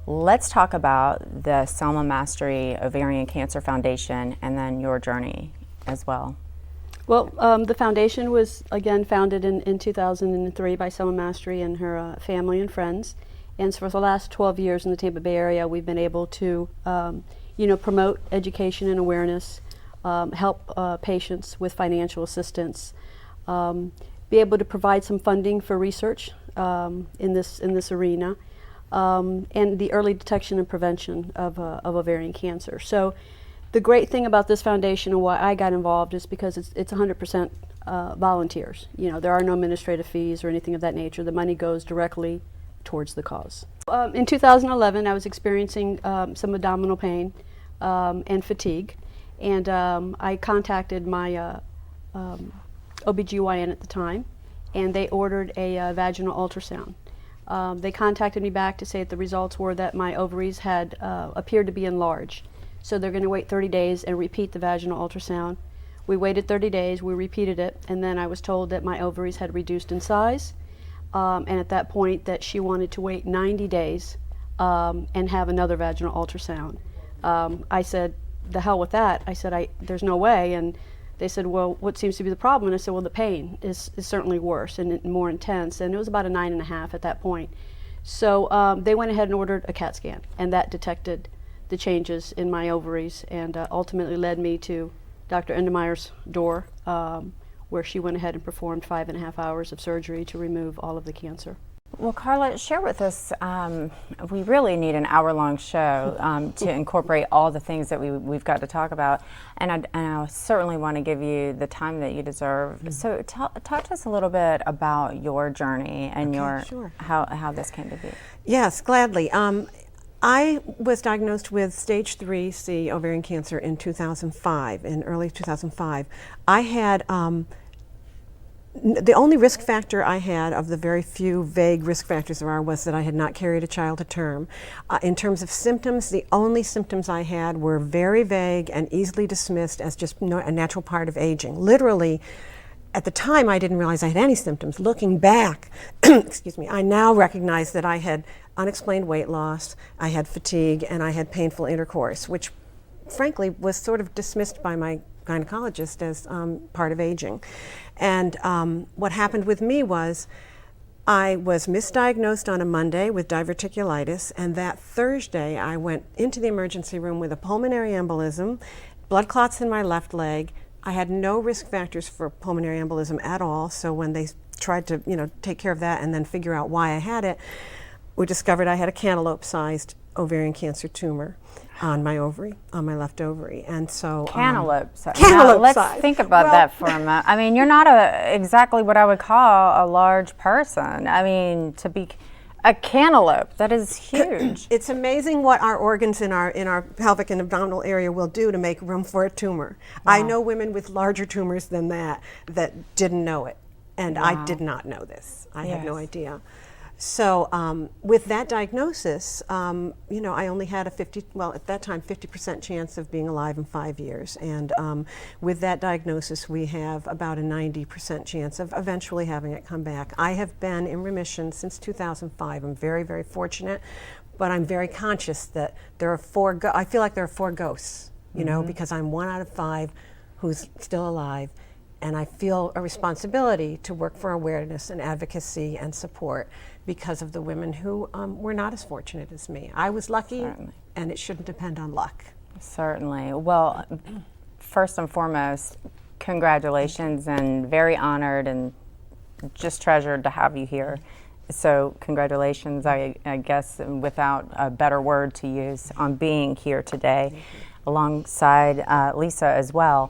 Let's talk about the Selma Mastery Ovarian Cancer Foundation and then your journey as well. Well, the foundation was, again, founded in 2003 by Selma Mastery and her family and friends. And so for the last 12 years in the Tampa Bay area, we've been able to, promote education and awareness, help patients with financial assistance, be able to provide some funding for research in this arena, and the early detection and prevention of ovarian cancer. So the great thing about this foundation and why I got involved is because it's 100% volunteers. There are no administrative fees or anything of that nature. The money goes directly towards the cause. In 2011, I was experiencing some abdominal pain and fatigue, and I contacted my OBGYN at the time, and they ordered a vaginal ultrasound. They contacted me back to say that the results were that my ovaries had appeared to be enlarged. So they're going to wait 30 days and repeat the vaginal ultrasound. We waited 30 days, we repeated it, and then I was told that my ovaries had reduced in size, and at that point that she wanted to wait 90 days and have another vaginal ultrasound. I said, the hell with that. I said, there's no way. And they said, well, what seems to be the problem? And I said, well, the pain is certainly worse and more intense. And it was about a 9.5 at that point. So they went ahead and ordered a CAT scan, and that detected the changes in my ovaries and ultimately led me to Dr. Endemeyer's door, where she went ahead and performed 5.5 hours of surgery to remove all of the cancer. Well, Carla, share with us, we really need an hour-long show to incorporate all the things that we've got to talk about, and I certainly want to give you the time that you deserve. Mm-hmm. So talk to us a little bit about your journey and how this came to be. Yes, gladly. I was diagnosed with stage 3C ovarian cancer in 2005, in early 2005. I had the only risk factor I had of the very few vague risk factors there are was that I had not carried a child to term. In terms of symptoms, the only symptoms I had were very vague and easily dismissed as just a natural part of aging. Literally, at the time I didn't realize I had any symptoms. Looking back, excuse me, I now recognize that I had unexplained weight loss, I had fatigue, and I had painful intercourse, which frankly was sort of dismissed by my gynecologist as part of aging. And what happened with me was I was misdiagnosed on a Monday with diverticulitis, and that Thursday I went into the emergency room with a pulmonary embolism, blood clots in my left leg. I had no risk factors for pulmonary embolism at all, so when they tried to take care of that and then figure out why I had it, we discovered I had a cantaloupe-sized ovarian cancer tumor on my ovary, on my left ovary, and so cantaloupe size. Let's think about that for a minute. I mean, you're not exactly what I would call a large person. I mean, to be a cantaloupe, that is huge. It's amazing what our organs in our pelvic and abdominal area will do to make room for a tumor. Wow. I know women with larger tumors than that didn't know it, and wow. I did not know this. I had no idea. So with that diagnosis, I only had at that time, 50% chance of being alive in 5 years. And with that diagnosis, we have about a 90% chance of eventually having it come back. I have been in remission since 2005. I'm very, very fortunate, but I'm very conscious that there are I feel like there are 4 ghosts, because I'm 1 out of 5 who's still alive. And I feel a responsibility to work for awareness and advocacy and support because of the women who were not as fortunate as me. I was lucky, certainly. And it shouldn't depend on luck. Certainly. Well, first and foremost, congratulations, and very honored and just treasured to have you here. So congratulations, I guess, without a better word to use, on being here today alongside Lisa as well.